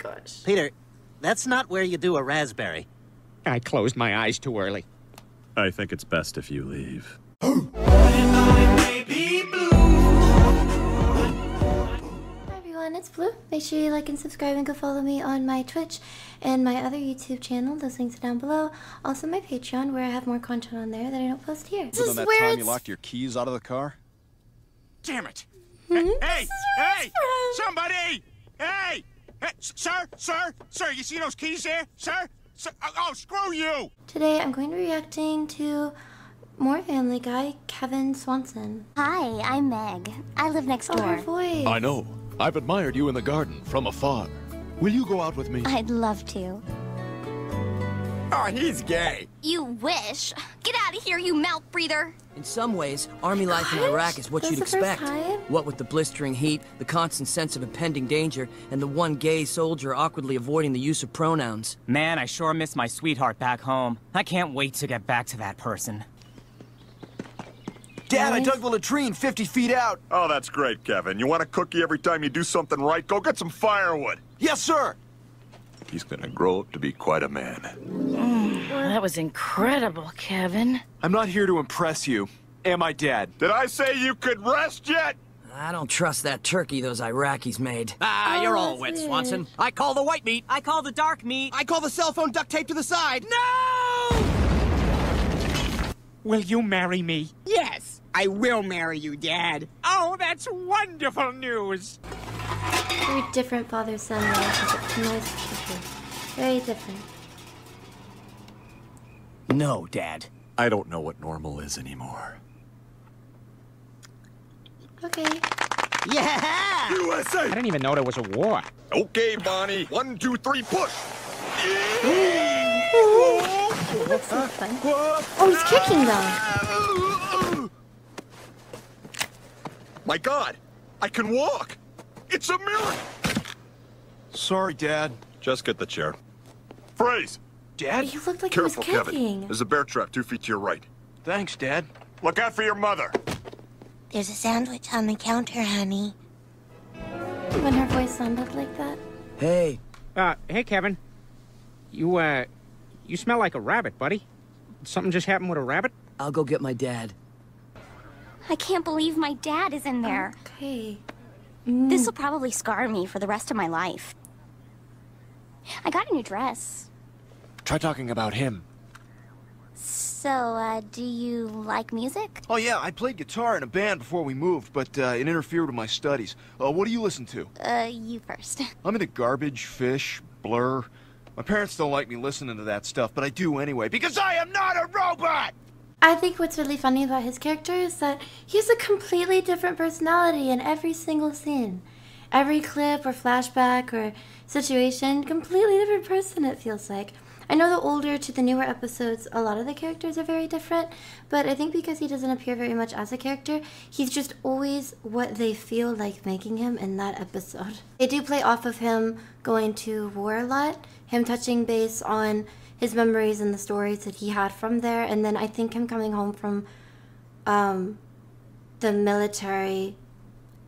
gosh. Peter, that's not where you do a raspberry. I closed my eyes too early. I think it's best if you leave. Hi everyone, it's Blue. Make sure you like and subscribe and go follow me on my Twitch and my other YouTube channel. Those links are down below. Also my Patreon, where I have more content on there that I don't post here. Was on that time you locked your keys out of the car? Damn it! Hey! Somebody! Hey! Sir! You see those keys there? Sir? Oh, screw you! Today I'm going to be reacting to more Family Guy, Kevin Swanson. Hi, I'm Meg. I live next Oh, her door. voice. I know. I've admired you in the garden from afar. Will you go out with me? I'd love to. Oh, he's gay. You wish. Get out of here, you mouth breather. In some ways, army life in Iraq is what That's you'd the first expect. time? What with the blistering heat, the constant sense of impending danger, and the one gay soldier awkwardly avoiding the use of pronouns. Man, I sure miss my sweetheart back home. I can't wait to get back to that person. Dad, I dug the latrine 50 feet out. Oh, that's great, Kevin. You want a cookie every time you do something right? Go get some firewood. Yes, sir. He's gonna grow up to be quite a man. That was incredible, Kevin. I'm not here to impress you. Am I, Dad? Did I say you could rest yet? I don't trust that turkey those Iraqis made. Ah, you're all wet, Swanson. I call the white meat. I call the dark meat. I call the cell phone duct tape to the side. No! Will you marry me? Yes, I will marry you, Dad. Oh, that's wonderful news. Very different father-son relationship. Nice picture. Very different. No, Dad. I don't know what normal is anymore. Okay. Yeah! USA! I didn't even know there was a war. Okay, Bonnie. 1, 2, 3, push! Oh, that's so fun. Oh, he's kicking though. My God! I can walk! It's a miracle! Sorry, Dad. Just get the chair. Freeze! Dad? He looked like Careful, he was Kevin. kicking. There's a bear trap 2 feet to your right. Thanks, Dad. Look out for your mother. There's a sandwich on the counter, honey. When her voice sounded like that. Hey, Hey, Kevin. You smell like a rabbit, buddy. Something just happened with a rabbit? I'll go get my dad. I can't believe my dad is in there. Okay. This will probably scar me for the rest of my life. I got a new dress. Try talking about him. So, do you like music? Oh, yeah, I played guitar in a band before we moved, but it interfered with my studies. What do you listen to? You first. I'm into Garbage, Fish, Blur. My parents don't like me listening to that stuff, but I do anyway, because I am not a robot! I think what's really funny about his character is that he has a completely different personality in every single scene. Every clip or flashback or situation, completely different person it feels like. I know the older to the newer episodes, a lot of the characters are very different, but I think because he doesn't appear very much as a character, he's just always what they feel like making him in that episode. They do play off of him going to war a lot, him touching base on his memories and the stories that he had from there, and then I think him coming home from the military,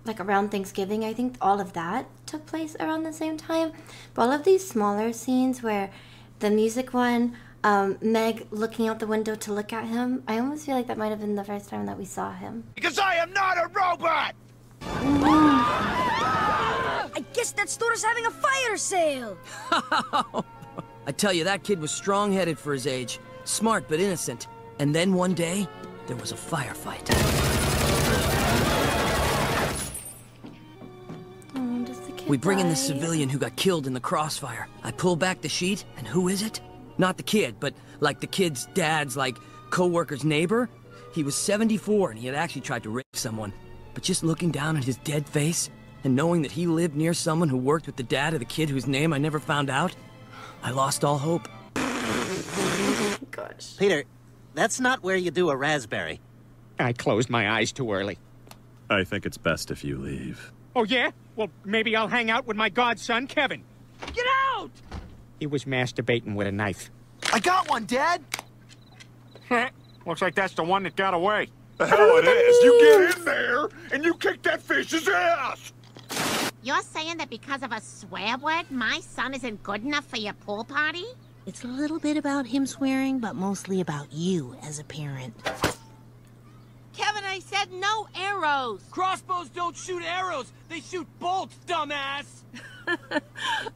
like around Thanksgiving. I think all of that took place around the same time. But all of these smaller scenes where the music one, Meg looking out the window to look at him, I almost feel like that might have been the first time that we saw him. Because I am not a robot! I guess that store is having a fire sale. I tell you, that kid was strong-headed for his age. Smart but innocent. And then one day, there was a firefight. Oh, does the kid We bring in the die? civilian who got killed in the crossfire. I pull back the sheet, and who is it? Not the kid, but like the kid's dad's, like, co-worker's neighbor. He was 74, and he had actually tried to rape someone. But just looking down at his dead face, and knowing that he lived near someone who worked with the dad of the kid whose name I never found out, I lost all hope. Gosh. Peter, that's not where you do a raspberry. I closed my eyes too early. I think it's best if you leave. Oh, yeah? Well, maybe I'll hang out with my godson, Kevin. Get out! He was masturbating with a knife. I got one, Dad! Looks like that's the one that got away. The hell it is! You get in there, and you kick that fish's ass! You're saying that because of a swear word, my son isn't good enough for your pool party? It's a little bit about him swearing, but mostly about you as a parent. Kevin, I said no arrows! Crossbows don't shoot arrows, they shoot bolts, dumbass!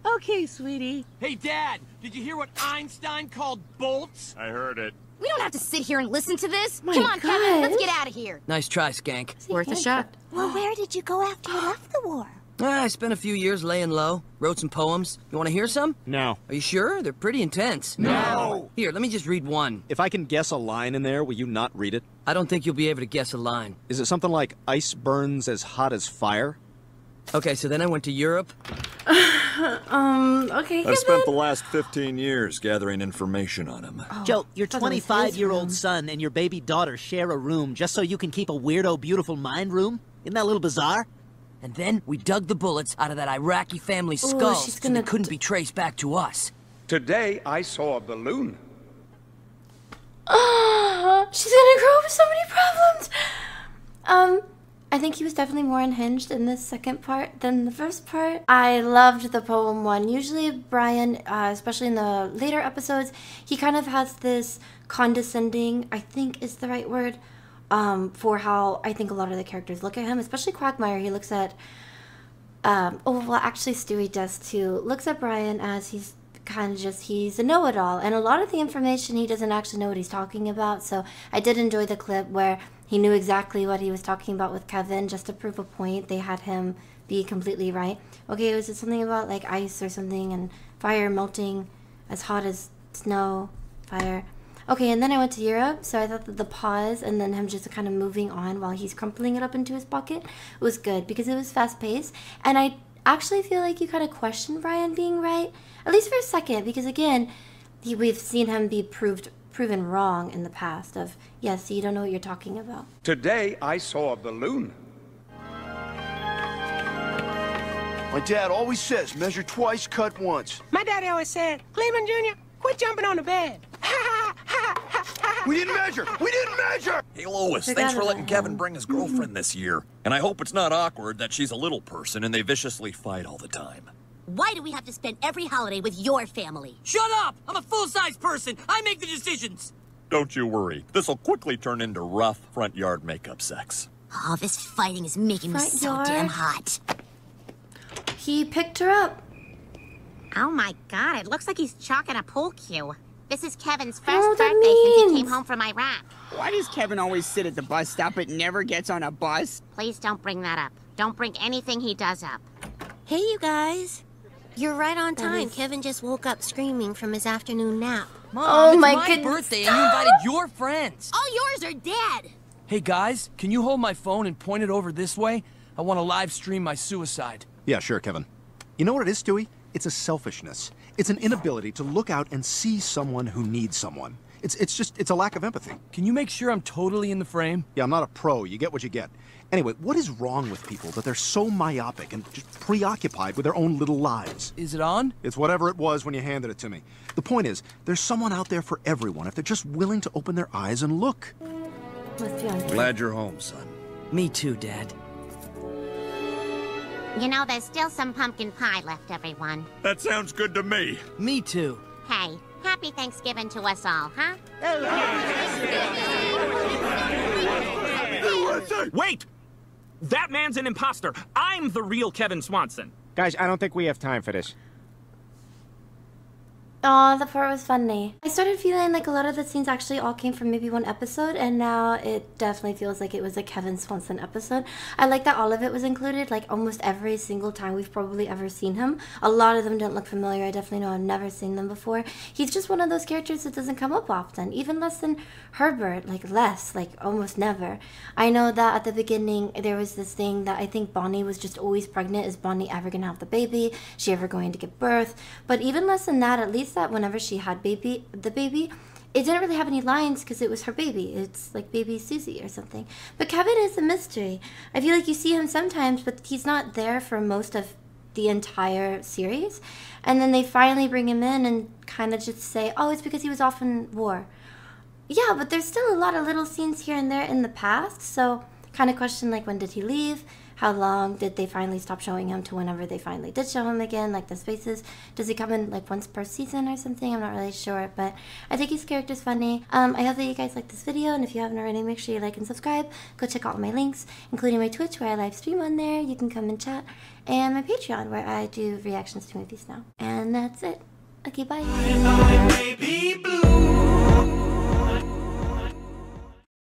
Okay, sweetie. Hey, Dad, did you hear what Einstein called bolts? I heard it. We don't have to sit here and listen to this. My Come on, Kevin, let's God. get out of here. Nice try, Skank. Worth a shot. Well, where did you go after you left the war? I spent a few years laying low, wrote some poems. You want to hear some? No. Are you sure? They're pretty intense. No! Here, let me just read one. If I can guess a line in there, will you not read it? I don't think you'll be able to guess a line. Is it something like ice burns as hot as fire? Okay, so then I went to Europe. Okay, I spent the last 15 years gathering information on him. Joe, your thought it was his 25-year-old room. son and your baby daughter share a room just so you can keep a weirdo, beautiful mind room? Isn't that a little bizarre? And then we dug the bullets out of that Iraqi family's skulls she's so gonna they couldn't be traced back to us. Today, I saw a balloon. She's gonna grow up with so many problems. I think he was definitely more unhinged in this second part than the first part. I loved the poem one. Usually Brian, especially in the later episodes, he kind of has this condescending, I think is the right word, for how I think a lot of the characters look at him, especially Quagmire. He looks at, actually Stewie does too, looks at Brian as he's kind of just, he's a know-it-all, and a lot of the information he doesn't actually know what he's talking about. So I did enjoy the clip where he knew exactly what he was talking about with Kevin. Just to prove a point, they had him be completely right. Okay, was it something about like ice or something and fire melting as hot as snow, fire? Okay, and then I went to Europe, so I thought that the pause and then him just kind of moving on while he's crumpling it up into his pocket was good because it was fast-paced. And I actually feel like you kind of question Brian being right, at least for a second, because again, we've seen him be proven wrong in the past of, yes, you don't know what you're talking about. Today, I saw a balloon. My dad always says, measure twice, cut once. My daddy always said, Cleveland Jr., quit jumping on the bed. We didn't measure! We didn't measure! Hey, Lois, thanks for letting Kevin bring his girlfriend this year. And I hope it's not awkward that she's a little person and they viciously fight all the time. Why do we have to spend every holiday with your family? Shut up! I'm a full-size person. I make the decisions. Don't you worry. This'll quickly turn into rough front yard makeup sex. Oh, this fighting is making me Front so yard. damn hot. He picked her up. Oh my god, it looks like he's chalking a pool cue. This is Kevin's first Oh, that birthday since he means- came home from Iraq. Why does Kevin always sit at the bus stop but never gets on a bus? Please don't bring that up. Don't bring anything he does up. Hey, you guys. You're right on That time. is- Kevin just woke up screaming from his afternoon nap. Mom, Oh it's my my goodness. birthday and you invited your friends. All yours are dead. Hey, guys, can you hold my phone and point it over this way? I want to live stream my suicide. Yeah, sure, Kevin. You know what it is, Stewie? It's a selfishness. It's an inability to look out and see someone who needs someone. It's a lack of empathy. Can you make sure I'm totally in the frame? Yeah, I'm not a pro. You get what you get. Anyway, what is wrong with people that they're so myopic and just preoccupied with their own little lives? Is it on? It's whatever it was when you handed it to me. The point is, there's someone out there for everyone if they're just willing to open their eyes and look. Must be on. Glad you're home, son. Me too, Dad. You know, there's still some pumpkin pie left, everyone. That sounds good to me. Me too. Hey, happy Thanksgiving to us all, huh? Wait! That man's an imposter. I'm the real Kevin Swanson. Guys, I don't think we have time for this. Aw, the part was funny. I started feeling like a lot of the scenes actually all came from maybe one episode, and now it definitely feels like it was a Kevin Swanson episode. I like that all of it was included, like almost every single time we've probably ever seen him. A lot of them didn't look familiar. I definitely know I've never seen them before. He's just one of those characters that doesn't come up often, even less than Herbert, like almost never. I know that at the beginning there was this thing that I think Bonnie was just always pregnant. Is Bonnie ever gonna have the baby? Is she ever going to give birth? But even less than that, at least that whenever she had the baby, it didn't really have any lines because it was her baby. It's like baby Susie or something. But Kevin is a mystery. I feel like you see him sometimes, but he's not there for most of the entire series. And then they finally bring him in and kind of just say, oh, it's because he was off in war. Yeah, but there's still a lot of little scenes here and there in the past, so kind of question like, when did he leave? how long did they finally stop showing him to whenever they finally did show him again, like the spaces. Does he come in like once per season or something? I'm not really sure, but I think his character's funny. I hope that you guys like this video, and if you haven't already, make sure you like and subscribe. Go check out all my links, including my Twitch where I live stream on there. You can come and chat, and my Patreon where I do reactions to movies now. And that's it. Okay, bye.